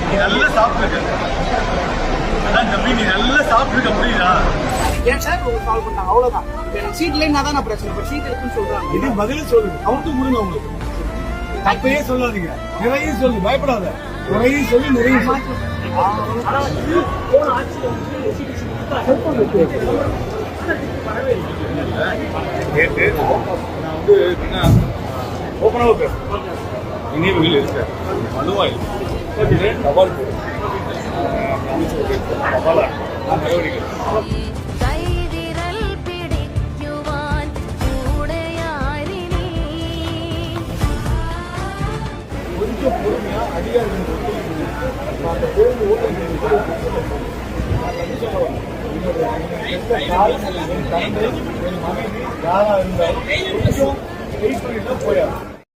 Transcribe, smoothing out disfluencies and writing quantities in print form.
நீ நல்லா சாப்பிட்டுருக்க, அதான் தம்பி நீ நல்லா சாப்பிட்டுருக்க புரியுதா? ஏன் சார் கால் பண்ணாங்க அவ்வளவுதான். எனக்கு சீட் இல்லைன்னா தான் பிரச்சனை. இப்போ சீட் இருக்குன்னு சொல்றாங்க. இது பதில் சொல்லுங்க, அவருக்கு கொடுங்க. உங்களுக்கு தப்பையே சொல்லாதீங்க, நிறைய சொல்லு, பயப்படாத. நிறைய சொல்லி நிறைய கேட்டு நான் வந்து என்ன ஓப்பனாக பேசுறேன். நினைவுகள் இருக்க மனுவா இல்லை, சவால் போடு சவாலா நடவடிக்கை. கொஞ்சம் பொறுமையா அதிகாரிகள் அந்த பேருந்து ஓட்டுநர் யாரா இருந்தாலும் கொஞ்சம் வெயிட் பண்ணிட்டு போயாரு.